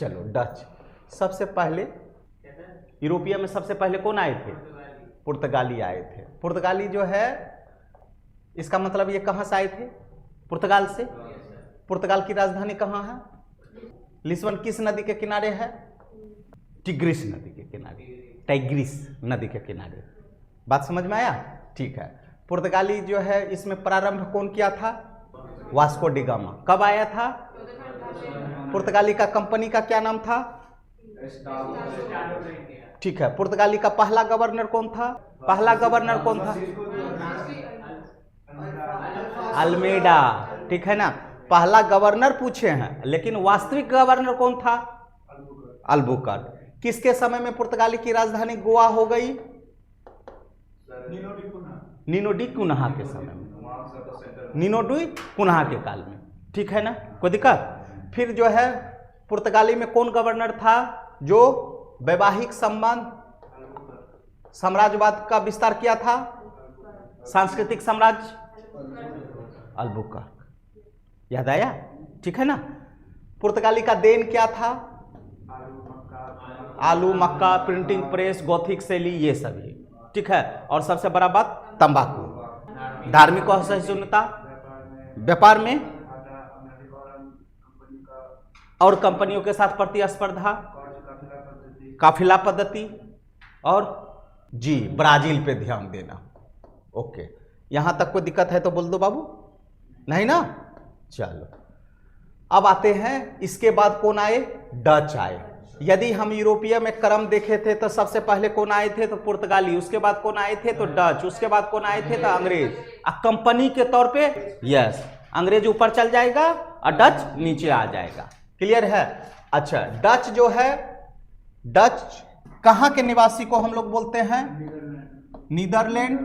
चलो डच। सबसे पहले यूरोपिया में सबसे पहले कौन आए थे? पुर्तगाली आए थे। पुर्तगाली जो है इसका मतलब ये कहाँ से आए थे? पुर्तगाल से। पुर्तगाल की राजधानी कहाँ है? लिस्बन किस नदी के किनारे है? टिग्रिस नदी के किनारे, टाइग्रिस नदी के किनारे। बात समझ में आया? ठीक है। पुर्तगाली जो है इसमें प्रारंभ कौन किया था? Vasco D gamma. कब आया था? पुर्तगाली का कंपनी का क्या नाम था? ठीक है। पुर्तगाली का पहला गवर्नर कौन था? पहला गवर्नर कौन था? अल्मेडा। ठीक है ना। पहला गवर्नर पूछे हैं, लेकिन वास्तविक गवर्नर कौन था? अल्बुकर्क। किसके समय में पुर्तगाली की राजधानी गोवा हो गई? नीनो डी कुन्हा के समय में, नीनो डी कुन्हा के काल में। ठीक है ना, कोई दिक्कत? फिर जो है पुर्तगाली में कौन गवर्नर था जो वैवाहिक संबंध साम्राज्यवाद का विस्तार किया था? सांस्कृतिक साम्राज्य, अल्बुकर्क। याद आया? ठीक है ना। पुर्तगाली का देन क्या था? आलू, मक्का, प्रिंटिंग प्रेस, गौथिक शैली, ये सभी। ठीक है। और सबसे बड़ा बात तंबाकू। धार्मिक असहिष्णुता, व्यापार में और कंपनियों के साथ प्रतिस्पर्धा, काफिला पद्धति, और जी ब्राजील पे ध्यान देना। ओके, यहां तक कोई दिक्कत है तो बोल दो बाबू, नहीं ना? चलो अब आते हैं, इसके बाद कौन आए? डच आए। यदि हम यूरोपीय में क्रम देखे थे तो सबसे पहले कौन आए थे? तो पुर्तगाली। उसके बाद कौन आए थे? तो डच। उसके बाद कौन आए थे? तो अंग्रेज। कंपनी के तौर पे यस, अंग्रेज ऊपर चल जाएगा और डच नीचे आ जाएगा। क्लियर है? अच्छा, डच जो है, डच कहां के निवासी को हम लोग बोलते हैं? नीदरलैंड,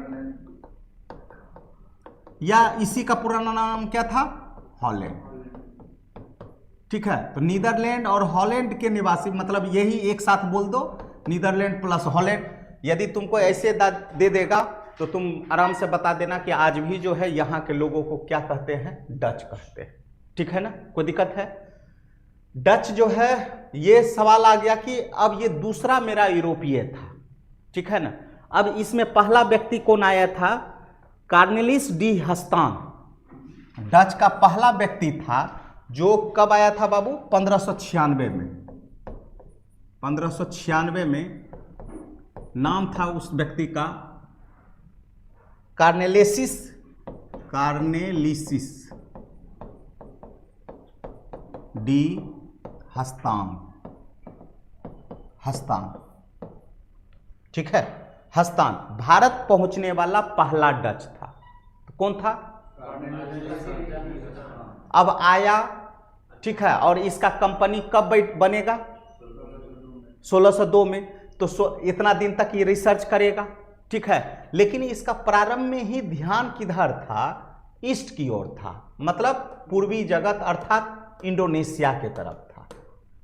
या इसी का पुराना नाम क्या था? हॉलैंड। ठीक है। तो नीदरलैंड और हॉलैंड के निवासी, मतलब यही एक साथ बोल दो, नीदरलैंड प्लस हॉलैंड। यदि तुमको ऐसे दे देगा तो तुम आराम से बता देना कि आज भी जो है यहाँ के लोगों को क्या कहते हैं? डच कहते हैं। ठीक है ना, कोई दिक्कत है? डच जो है, ये सवाल आ गया कि अब ये दूसरा मेरा यूरोपीय था। ठीक है ना। अब इसमें पहला व्यक्ति कौन आया था? कार्नेलिस डी हस्तान डच का पहला व्यक्ति था, जो कब आया था बाबू? 1596 में। 1596 में नाम था उस व्यक्ति का कार्नेलिसिस डी हस्तान। ठीक है, हस्तान। भारत पहुंचने वाला पहला डच था। तो कौन था? अब आया। ठीक है। और इसका कंपनी कब बनेगा? 1602 में। तो इतना दिन तक ये रिसर्च करेगा। ठीक है। लेकिन इसका प्रारंभ में ही ध्यान किधर था? ईस्ट की ओर था, मतलब पूर्वी जगत अर्थात इंडोनेशिया के तरफ था।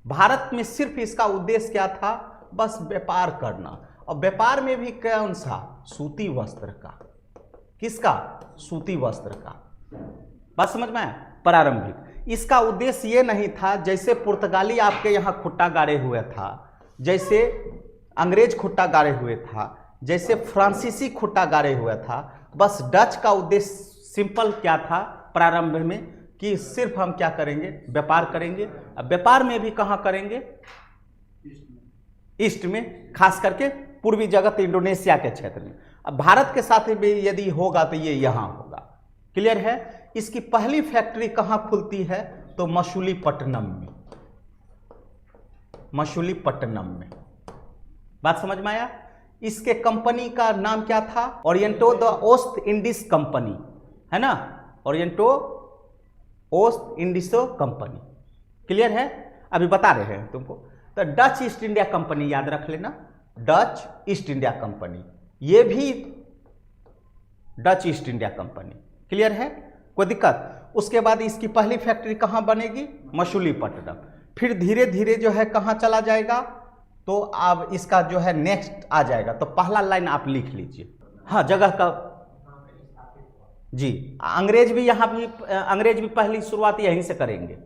भारत में सिर्फ इसका उद्देश्य क्या था? बस व्यापार करना। और व्यापार में भी कौन सा? सूती वस्त्र का। किसका? सूती वस्त्र का। बात समझ में आया? प्रारंभिक इसका उद्देश्य ये नहीं था जैसे पुर्तगाली आपके यहाँ खुट्टा गाड़े हुए था, जैसे अंग्रेज खुट्टा गाड़े हुए था, जैसे फ्रांसीसी खुट्टा गाड़े हुआ था। बस डच का उद्देश्य सिंपल क्या था प्रारंभ में कि सिर्फ हम क्या करेंगे? व्यापार करेंगे। अब व्यापार में भी कहाँ करेंगे? ईस्ट में, खास करके पूर्वी जगत इंडोनेशिया के क्षेत्र में। अब भारत के साथ भी यदि होगा तो ये यहाँ होगा। क्लियर है? इसकी पहली फैक्ट्री कहाँ खुलती है? तो मछलीपट्टनम में। मछलीपट्टनम में। बात समझ में आया? इसके कंपनी का नाम क्या था? ओरिएंटो द ओस्ट इंडिस कंपनी, है ना? ओरिएंटो ओस्ट इंडिसो कंपनी। क्लियर है? अभी बता रहे हैं तुमको। तो डच ईस्ट इंडिया कंपनी याद रख लेना, डच ईस्ट इंडिया कंपनी, ये भी Dutch East India company. Clear है? कोई दिक्कत? उसके बाद इसकी पहली फैक्ट्री कहाँ बनेगी? मछलीपट्टनम। फिर धीरे धीरे जो है कहाँ चला जाएगा? तो अब इसका जो है नेक्स्ट आ जाएगा। तो पहला लाइन आप लिख लीजिए। हाँ, जगह का जी, अंग्रेज भी यहाँ भी, अंग्रेज भी पहली शुरुआत यहीं से करेंगे।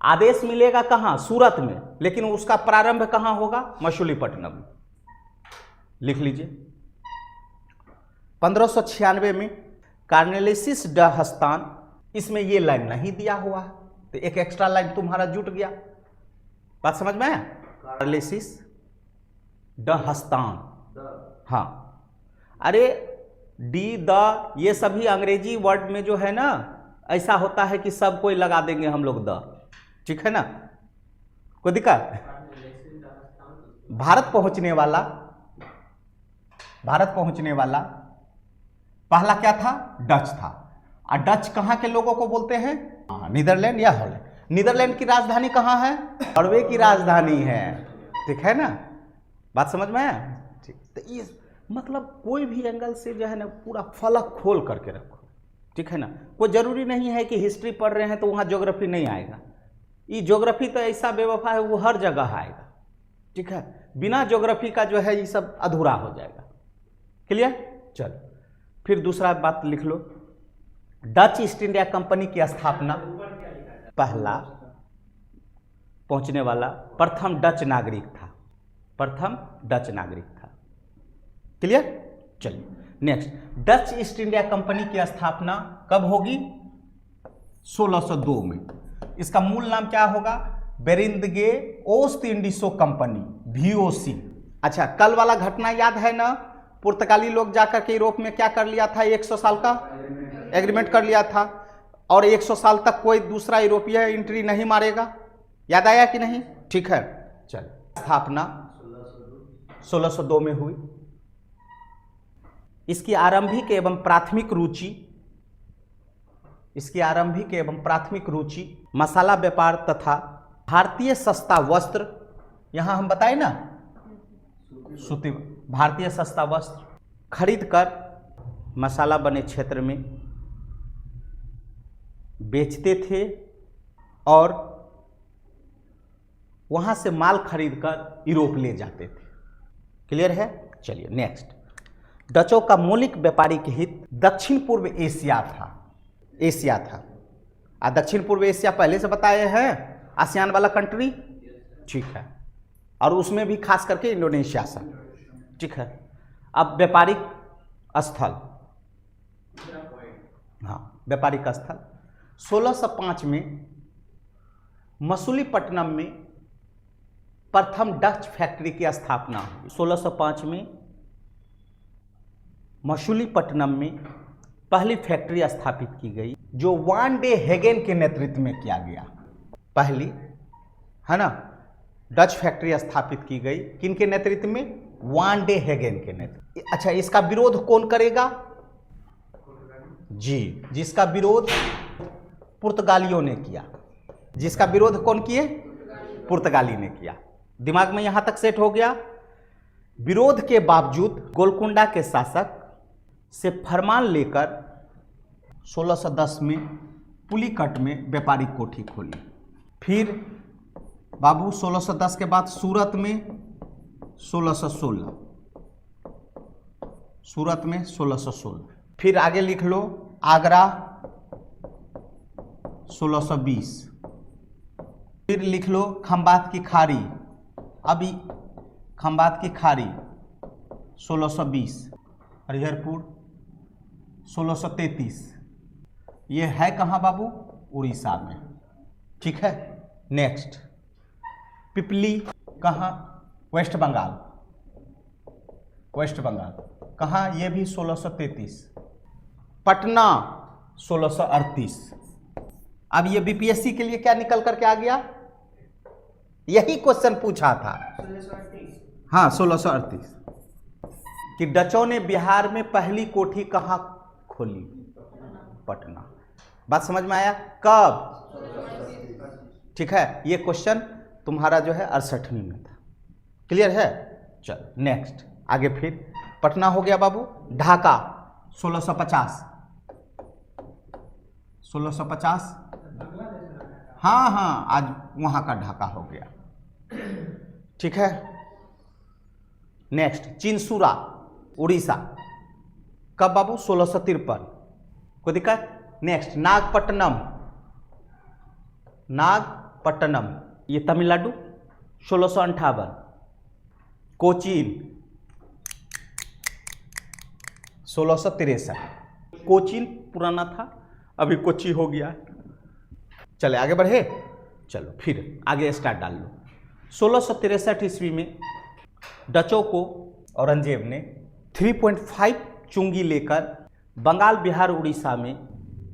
आदेश मिलेगा कहाँ? सूरत में, लेकिन उसका प्रारंभ कहाँ होगा? मछलीपट्टनम में। लिख लीजिए। 1596 में कार्नेलिसिस ड हस्तान, इसमें ये लाइन नहीं दिया हुआ है, तो एक एक्स्ट्रा लाइन तुम्हारा जुट गया। बात समझ में आया? कार्नेलिसिस ड हस्तान, हाँ। अरे डी द ये सभी अंग्रेजी वर्ड में जो है ना, ऐसा होता है कि सब कोई लगा देंगे हम लोग द, ठीक है ना, कोई दिक्कत? भारत पहुंचने वाला, भारत पहुंचने वाला पहला क्या था? डच था। और डच कहाँ के लोगों को बोलते हैं? नीदरलैंड या हॉलैंड। नीदरलैंड की राजधानी कहाँ है? नॉर्वे की राजधानी है, ठीक है ना, बात समझ में आया? ठीक। तो ये मतलब कोई भी एंगल से जो है ना पूरा फलक खोल करके रखो, ठीक है ना। कोई जरूरी नहीं है कि हिस्ट्री पढ़ रहे हैं तो वहाँ ज्योग्राफी नहीं आएगा। ये ज्योग्राफी तो ऐसा बेवफा है, वो हर जगह आएगा, ठीक है। बिना ज्योग्राफी का जो है ये सब अधूरा हो जाएगा। क्लियर? चलो फिर दूसरा बात लिख लो। डच ईस्ट इंडिया कंपनी की स्थापना, पहला पहुंचने वाला प्रथम डच नागरिक था, प्रथम डच नागरिक था। क्लियर? चलिए next, Dutch East India company की स्थापना कब होगी? 1602 में। इसका मूल नाम क्या होगा? बेरिंदगे ओस्ट इंडिसो कंपनी, VOC। अच्छा, कल वाला घटना याद है ना? पुर्तगाली लोग जाकर के यूरोप में क्या कर लिया था? 100 साल का एग्रीमेंट कर लिया था, और 100 साल तक कोई दूसरा यूरोपीय एंट्री नहीं मारेगा। याद आया कि नहीं? ठीक है। चल, स्थापना 1602 में हुई। इसकी आरंभिक एवं प्राथमिक रुचि, इसकी आरंभिक एवं प्राथमिक रुचि मसाला व्यापार तथा भारतीय सस्ता वस्त्र, यहां हम बताए ना, सूती, भारतीय सस्ता वस्त्र खरीद कर मसाला बने क्षेत्र में बेचते थे और वहां से माल खरीदकर यूरोप ले जाते थे। क्लियर है? चलिए नेक्स्ट, डचों का मौलिक व्यापारिक हित दक्षिण पूर्व एशिया था, एशिया था। दक्षिण पूर्व एशिया पहले से बताए हैं, आसियान वाला कंट्री, ठीक है, और उसमें भी खास करके इंडोनेशिया से, ठीक है। अब व्यापारिक स्थल, हाँ व्यापारिक स्थल, 1605 में मछलीपट्टनम में प्रथम डच फैक्ट्री की स्थापना हुई। 1605 में मछलीपट्टनम में पहली फैक्ट्री स्थापित की गई, जो वान डे हेगेन के नेतृत्व में किया गया। पहली है ना डच फैक्ट्री स्थापित की गई, किनके नेतृत्व में? वान डे हेगेन के नेतृत्व। अच्छा, इसका विरोध कौन करेगा? जी, जिसका विरोध पुर्तगालियों ने किया। जिसका विरोध कौन किए? पुर्तगाली ने किया। दिमाग में यहां तक सेट हो गया। विरोध के बावजूद गोलकुंडा के शासक से फरमान लेकर 1610 में पुलिकट में व्यापारिक कोठी खोली। फिर बाबू 1610 के बाद सूरत में 1616, सूरत में 1616। फिर आगे लिख लो, आगरा 1620। फिर लिख लो खंबात की खाड़ी, अभी खंबात की खाड़ी 1620, हरिहरपुर 1633। ये है कहाँ बाबू? उड़ीसा में, ठीक है। नेक्स्ट, पिपली कहाँ? वेस्ट बंगाल, वेस्ट बंगाल कहाँ? ये भी 1633। पटना 1638। अब ये बीपीएससी के लिए क्या निकल करके आ गया? यही क्वेश्चन पूछा था, हाँ 1638, कि डचों ने बिहार में पहली कोठी कहाँ खोली? पटना। बात समझ में आया? कब? ठीक है, ये क्वेश्चन तुम्हारा जो है 68वीं में था। क्लियर है? चल नेक्स्ट, आगे फिर पटना हो गया बाबू। ढाका 1650, 1650, हाँ हाँ, आज वहां का ढाका हो गया, ठीक है। नेक्स्ट, चिंसुरा उड़ीसा, कब बाबू? 1653। कोई दिक्कत? नेक्स्ट, नागपट्टनम, पट्टनम, ये तमिलनाडु 1658, कोचीन 1663, कोचीन पुराना था, अभी कोची हो गया। चले आगे बढ़े, चलो फिर आगे स्टार्ट डाल लो। 1663 ईस्वी में डचों को औरंगजेब ने 3.5 चुंगी लेकर बंगाल, बिहार, उड़ीसा में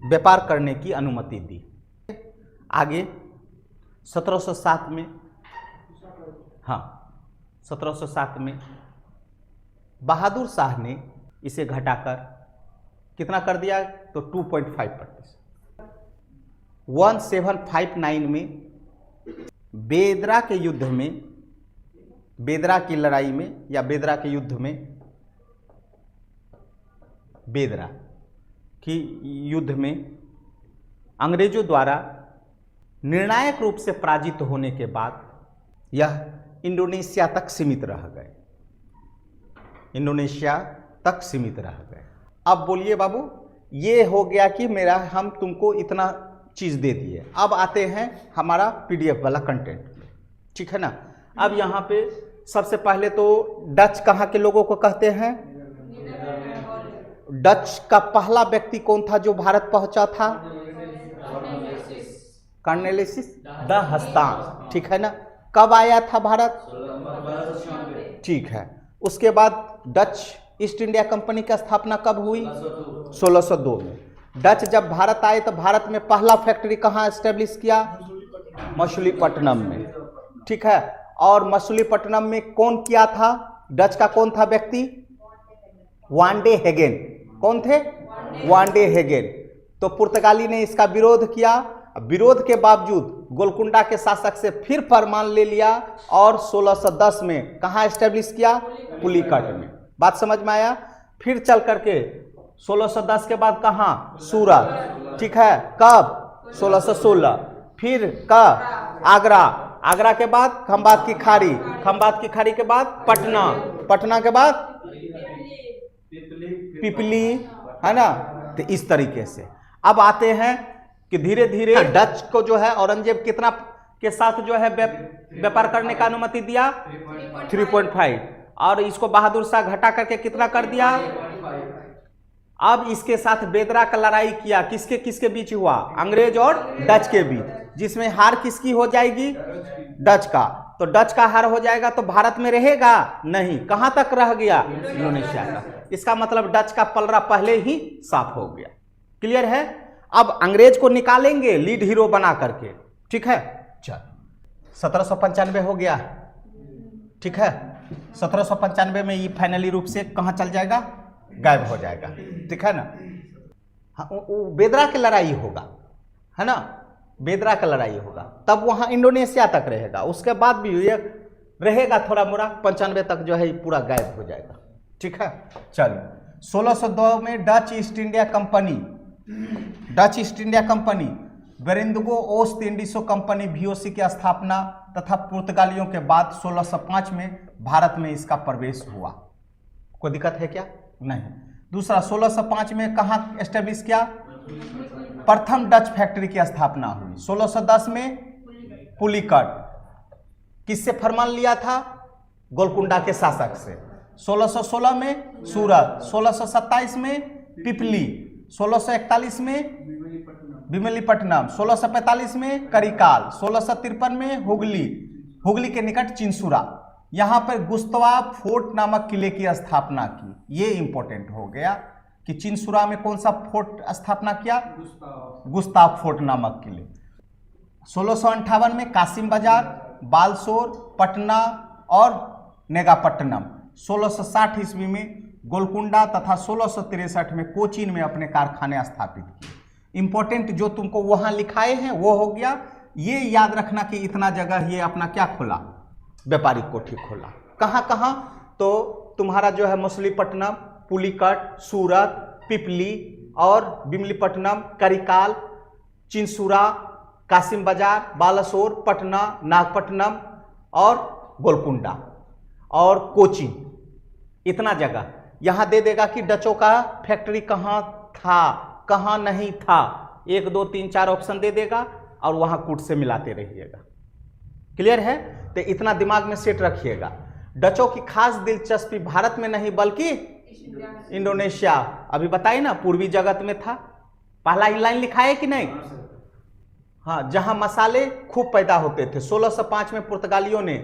व्यापार करने की अनुमति दी। आगे 1707 में, हाँ 1707 में बहादुर शाह ने इसे घटाकर कितना कर दिया, तो 2.5%। 1759 में बेदरा के युद्ध में, बेदरा की लड़ाई में या बेदरा के युद्ध में, बेदरा की युद्ध में अंग्रेजों द्वारा निर्णायक रूप से पराजित होने के बाद यह इंडोनेशिया तक सीमित रह गए, इंडोनेशिया तक सीमित रह गए। अब बोलिए बाबू, ये हो गया कि मेरा हम तुमको इतना चीज़ दे दिए। अब आते हैं हमारा पीडीएफ वाला कंटेंट, ठीक है ना। अब यहाँ पे सबसे पहले तो डच कहाँ के लोगों को कहते हैं? डच का पहला व्यक्ति कौन था जो भारत पहुंचा था? कॉर्नेलियस द हस्तान, ठीक है ना। कब आया था भारत? ठीक है। उसके बाद डच ईस्ट इंडिया कंपनी की स्थापना कब हुई? 1602 में। डच जब भारत आए तो भारत में पहला फैक्ट्री कहाँ एस्टेब्लिश किया? मछलीपट्टनम में, ठीक है। और मछलीपट्टनम में कौन किया था? डच का कौन था व्यक्ति? One day Hagin. कौन थे? One day Hagin. तो पुर्तगाली ने इसका विरोध किया। विरोध के बावजूद गोलकुंडा के शासक से फिर फरमान ले लिया और 1610 में कहाँ एस्टेब्लिश किया? पुलिकट में। बात समझ में आया? फिर चल करके 1610 के बाद कहाँ? सूरत, ठीक है। कब? 1616। फिर कब? आगरा। आगरा के बाद खंबात की खाड़ी, खंबात की खाड़ी के बाद पटना, पटना के बाद पिपली, है ना। तो इस तरीके से अब आते हैं कि धीरे धीरे डच को जो है औरंगजेब कितना के साथ जो है व्यापार करने का अनुमति दिया? 3.5। और इसको बहादुर शाह घटा करके कितना कर दिया? अब इसके साथ बेदरा का लड़ाई किया। किसके किसके बीच हुआ? अंग्रेज और डच के बीच, जिसमें हार किसकी हो जाएगी? डच का। तो डच का हार हो जाएगा तो भारत में रहेगा नहीं, कहां तक रह गया? इंडोनेशिया तक। इसका मतलब डच का पलड़ा पहले ही साफ हो गया। क्लियर है? अब अंग्रेज को निकालेंगे लीड हीरो बना करके, ठीक है। चल 1795 हो गया, ठीक है। 1795 में ये फाइनली रूप से कहां चल जाएगा? गायब हो जाएगा, ठीक है ना। हाँ, बेदरा की लड़ाई होगा, है ना। बेदरा का लड़ाई होगा, तब वहां इंडोनेशिया तक रहेगा। उसके बाद भी ये रहेगा थोड़ा मोड़ा, 95 तक जो है पूरा गायब हो जाएगा, ठीक है। चलिए 1602 में Dutch East India Company, Dutch East India Company, बेरिंदगो ओस्ट इंडिसो कंपनी VOC की स्थापना तथा पुर्तगालियों के बाद 1605 में भारत में इसका प्रवेश हुआ। कोई दिक्कत है क्या? नहीं। दूसरा 1605 में कहाँ एस्टेब्लिश किया? प्रथम डच फैक्ट्री की स्थापना हुई। 1610 में पुलिकट। किससे फरमान लिया था? गोलकुंडा के शासक से। 1616 में सूरत, 1627 में पिपली, 1641 में बिमलीपट्टनम, 1645 में करिकाल, 1653 में हुगली, हुगली के निकट चिंसुरा। यहाँ पर गुस्ताव फोर्ट नामक किले की स्थापना की। ये इंपॉर्टेंट हो गया कि चिंसुरा में कौन सा फोर्ट स्थापना किया? गुस्ताव फोर्ट नामक किले। 1658 में कासिम बाजार, बालसोर, पटना और नेगापट्टनम। 1660 ईस्वी में गोलकुंडा तथा 1663 में कोचीन में अपने कारखाने स्थापित किए। इंपॉर्टेंट जो तुमको वहां लिखाए हैं वो हो गया। ये याद रखना कि इतना जगह ये अपना क्या खोला? व्यापारिक कोठी खोला। कहाँ कहाँ? तो तुम्हारा जो है मछलीपट्टनम, पुलिकट, सूरत, पिपली और बिमलीपट्टनम, करिकाल, चिंसुरा, कासिम बाजार, बालासोर, पटना, नागपट्टनम और गोलकुंडा और कोचीन। इतना जगह यहाँ दे देगा कि डचों का फैक्ट्री कहाँ था, कहाँ नहीं था। 1 2 3 4 ऑप्शन दे देगा। और वहां कूट से मिलाते रहिएगा। क्लियर है? तो इतना दिमाग में सेट रखिएगा। डचों की खास दिलचस्पी भारत में नहीं बल्कि इंडोनेशिया, अभी बताइए ना, पूर्वी जगत में था। पहला ही लाइन लिखा है कि नहीं? हाँ, जहां मसाले खूब पैदा होते थे। 1605 में पुर्तगालियों ने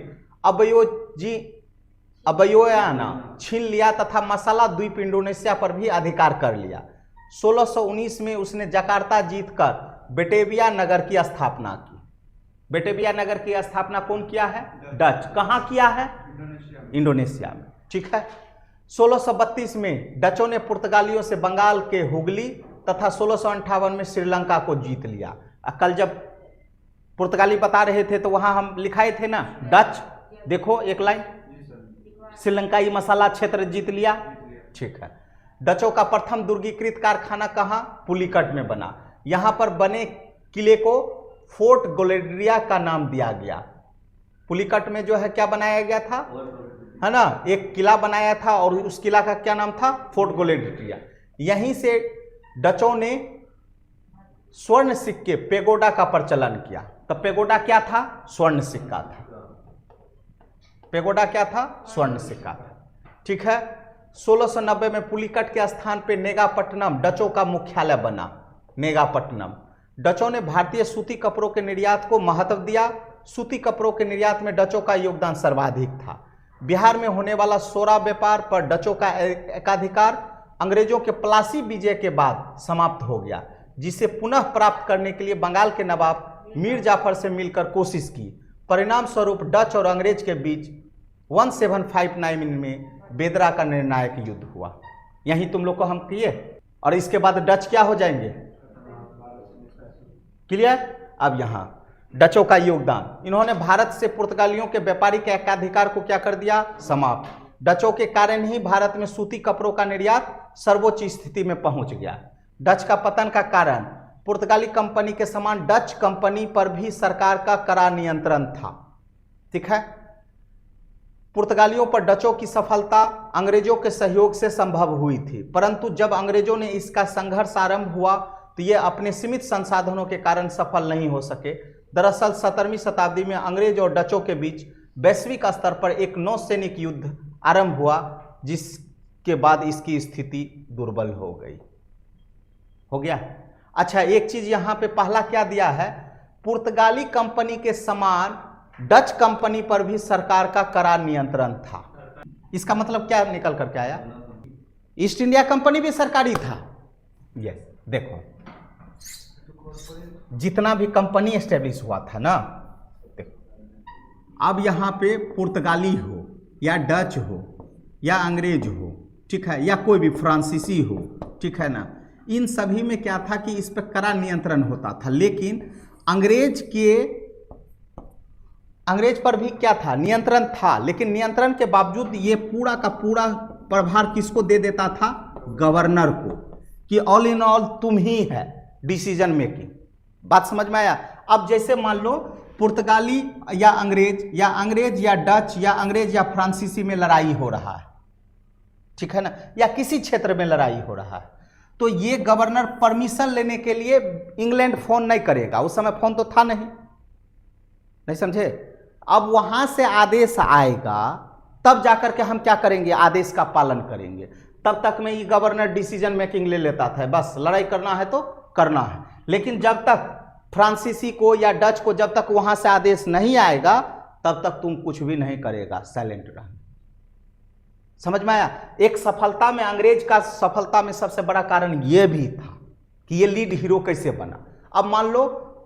अबयोयाना छीन लिया तथा मसाला द्वीप इंडोनेशिया पर भी अधिकार कर लिया। 1619 में उसने जकार्ता जीतकर बेटेविया नगर की स्थापना की। बेटेविया नगर की स्थापना कौन किया है? डच। कहां किया है? इंडोनेशिया में। ठीक है। 1632 में डचों ने पुर्तगालियों से बंगाल के हुगली तथा 1658 में श्रीलंका को जीत लिया। कल जब पुर्तगाली बता रहे थे तो वहां हम लिखाए थे ना डच, देखो एक लाइन, श्रीलंकाई मसाला क्षेत्र जीत लिया। ठीक है। डचों का प्रथम दुर्गीकृत कारखाना कहां? पुलिकट में बना। यहां पर बने किले को फोर्ट गोलेड्रिया का नाम दिया गया। पुलिकट में जो है क्या बनाया गया था, है ना, एक किला बनाया था और उस किला का क्या नाम था? फोर्ट गोलेड्रिया। यहीं से डचों ने स्वर्ण सिक्के पेगोडा का प्रचलन किया। तो पेगोडा क्या था? स्वर्ण सिक्का था। पेगोडा क्या था? स्वर्ण सिक्का था। ठीक है। 1690 में पुलिकट के स्थान पे नेगापट्टनम डचों का मुख्यालय बना। नेगापट्टनम। डचों ने भारतीय सूती कपड़ों के निर्यात को महत्व दिया। सूती कपड़ों के निर्यात में डचों का योगदान सर्वाधिक था। बिहार में होने वाला सोरा व्यापार पर डचों का एकाधिकार अंग्रेजों के प्लासी विजय के बाद समाप्त हो गया, जिसे पुनः प्राप्त करने के लिए बंगाल के नवाब मीर जाफर से मिलकर कोशिश की। परिणाम स्वरूप डच और अंग्रेज के बीच 1759 में बेदरा का निर्णायक युद्ध हुआ। यहीं तुम लोग को हम किए और इसके बाद डच क्या हो जाएंगे? क्लियर? अब यहां डचों का योगदान, इन्होंने भारत से पुर्तगालियों के व्यापारिक एकाधिकार को क्या कर दिया? समाप्त। डचों के कारण ही भारत में सूती कपड़ों का निर्यात सर्वोच्च स्थिति में पहुंच गया। डच का पतन का कारण पुर्तगाली कंपनी के समान डच कंपनी पर भी सरकार का कड़ा नियंत्रण था। ठीक है। पुर्तगालियों पर डचों की सफलता अंग्रेजों के सहयोग से संभव हुई थी, परंतु जब अंग्रेजों ने इसका संघर्ष आरंभ हुआ तो ये अपने सीमित संसाधनों के कारण सफल नहीं हो सके। दरअसल 17वीं शताब्दी में अंग्रेज और डचों के बीच वैश्विक स्तर पर एक नौसैनिक युद्ध आरंभ हुआ, जिसके बाद इसकी स्थिति दुर्बल हो गई। हो गया? अच्छा, एक चीज यहां पे पहला क्या दिया है? पुर्तगाली कंपनी के समान डच कंपनी पर भी सरकार का कड़ा नियंत्रण था। इसका मतलब क्या निकल करके आया? ईस्ट इंडिया कंपनी भी सरकारी था। यस, देखो जितना भी कंपनी एस्टेब्लिश हुआ था ना, देखो अब यहां पे पुर्तगाली हो या डच हो या अंग्रेज हो, ठीक है, या कोई भी फ्रांसीसी हो, ठीक है ना, इन सभी में क्या था कि इस पर कड़ा नियंत्रण होता था। लेकिन अंग्रेज पर भी क्या था? नियंत्रण था। लेकिन नियंत्रण के बावजूद ये पूरा का पूरा प्रभार किसको दे देता था? गवर्नर को, कि ऑल इन ऑल तुम ही है डिसीजन मेकिंग। बात समझ में आया? अब जैसे मान लो पुर्तगाली या अंग्रेज या डच या अंग्रेज या फ्रांसीसी में लड़ाई हो रहा है, ठीक है ना, या किसी क्षेत्र में लड़ाई हो रहा है, तो ये गवर्नर परमिशन लेने के लिए इंग्लैंड फोन नहीं करेगा। उस समय फोन तो था नहीं समझे? अब वहां से आदेश आएगा, तब जाकर के हम क्या करेंगे? आदेश का पालन करेंगे। तब तक में ये गवर्नर डिसीजन मेकिंग ले लेता था, बस लड़ाई करना है तो करना है। लेकिन जब तक फ्रांसीसी को या डच को जब तक वहां से आदेश नहीं आएगा, तब तक तुम कुछ भी नहीं करेगा, साइलेंट रहना। समझ में आया? एक सफलता में, अंग्रेज का सफलता में सबसे बड़ा कारण यह भी था कि ये लीड हीरो कैसे बना। अब मान लो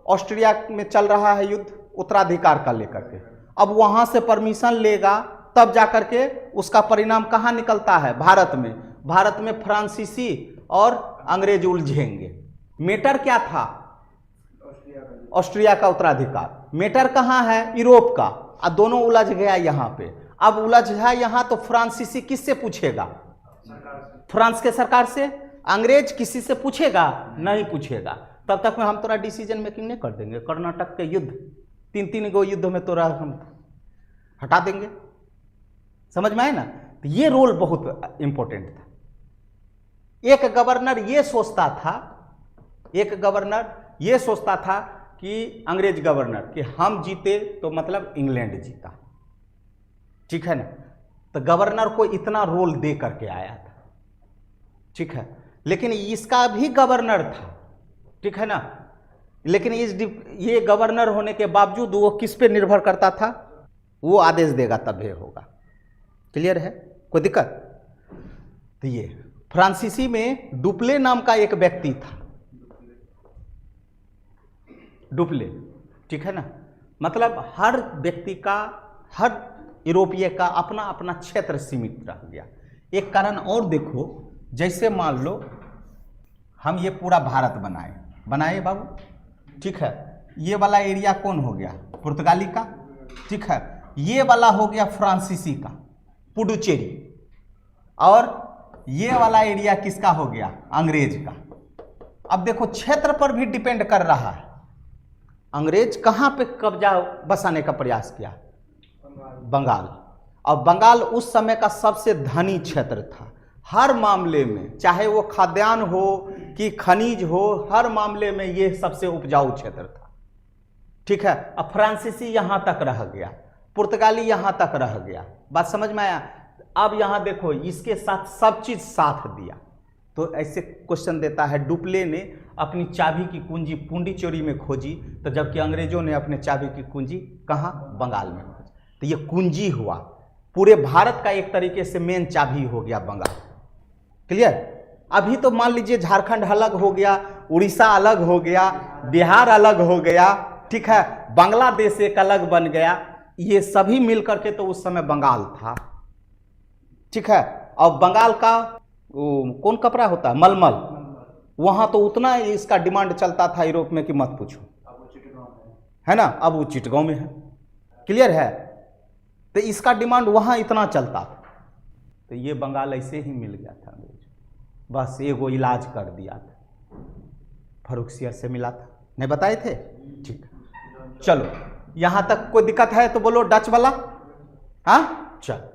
ऑस्ट्रिया में चल रहा है युद्ध उत्तराधिकार का लेकर के, अब वहां से परमिशन लेगा तब जाकर के उसका परिणाम कहां निकलता है? भारत में। भारत में फ्रांसीसी और अंग्रेज उलझेंगे। मेटर क्या था? ऑस्ट्रिया का उत्तराधिकार। मेटर कहां है? यूरोप का। अब दोनों उलझ गया यहां पे। अब उलझा यहां तो फ्रांसीसी किससे पूछेगा? फ्रांस के सरकार से। अंग्रेज किसी से पूछेगा? नहीं पूछेगा। तब तक में हम तोरा डिसीजन मेकिंग नहीं कर देंगे। कर्नाटक के युद्ध, 3 गो युद्ध में तोरा हम हटा देंगे। समझ में आए ना? तो ये रोल बहुत इंपॉर्टेंट था। एक गवर्नर ये सोचता था कि अंग्रेज गवर्नर कि हम जीते तो मतलब इंग्लैंड जीता, ठीक है ना। तो गवर्नर को इतना रोल दे करके आया था, ठीक है। लेकिन इसका भी गवर्नर था, ठीक है ना। लेकिन ये गवर्नर होने के बावजूद वो किस पे निर्भर करता था, वो आदेश देगा तब ये होगा। क्लियर है, कोई दिक्कत? तो ये फ्रांसीसी में डुप्ले नाम का एक व्यक्ति था, डुप्ले, ठीक है ना। मतलब हर व्यक्ति का, हर यूरोपीय का अपना अपना क्षेत्र सीमित रह गया। एक कारण और देखो, जैसे मान लो हम ये पूरा भारत बनाए बाबू, ठीक है। ये वाला एरिया कौन हो गया, पुर्तगाली का, ठीक है। ये वाला हो गया फ्रांसीसी का, पुडुचेरी, और ये वाला एरिया किसका हो गया, अंग्रेज का। अब देखो क्षेत्र पर भी डिपेंड कर रहा है। अंग्रेज कहाँ पे कब्जा बसाने का प्रयास किया, बंगाल। और बंगाल उस समय का सबसे धनी क्षेत्र था हर मामले में, चाहे वो खाद्यान्न हो कि खनिज हो, हर मामले में ये सबसे उपजाऊ क्षेत्र था, ठीक है। अब फ्रांसीसी यहाँ तक रह गया, पुर्तगाली यहाँ तक रह गया, बात समझ में आया। अब यहाँ देखो इसके साथ सब चीज साथ दिया। तो ऐसे क्वेश्चन देता है, डुप्ले ने अपनी चाबी की कुंजी पुंडीचेरी में खोजी, तो जबकि अंग्रेजों ने अपने चाबी की कुंजी कहाँ, बंगाल में खोजी। तो ये कुंजी हुआ, पूरे भारत का एक तरीके से मेन चाबी हो गया बंगाल। क्लियर? अभी तो मान लीजिए झारखंड अलग हो गया, उड़ीसा अलग हो गया, बिहार अलग हो गया, ठीक है, बांग्लादेश एक अलग बन गया, ये सभी मिल करके तो उस समय बंगाल था, ठीक है। और बंगाल का कौन कपड़ा होता है, मलमल, वहां तो उतना इसका डिमांड चलता था यूरोप में कि मत पूछो, है ना। अब वो चिटगांव में है। क्लियर है? तो इसका डिमांड वहां इतना चलता था, तो ये बंगाल ऐसे ही मिल गया था अंग्रेज, बस एगो इलाज कर दिया था, फर्रुखसियर से मिला था, नहीं बताए थे, ठीक है। चलो यहां तक कोई दिक्कत है तो बोलो, डच वाला, हाँ चल।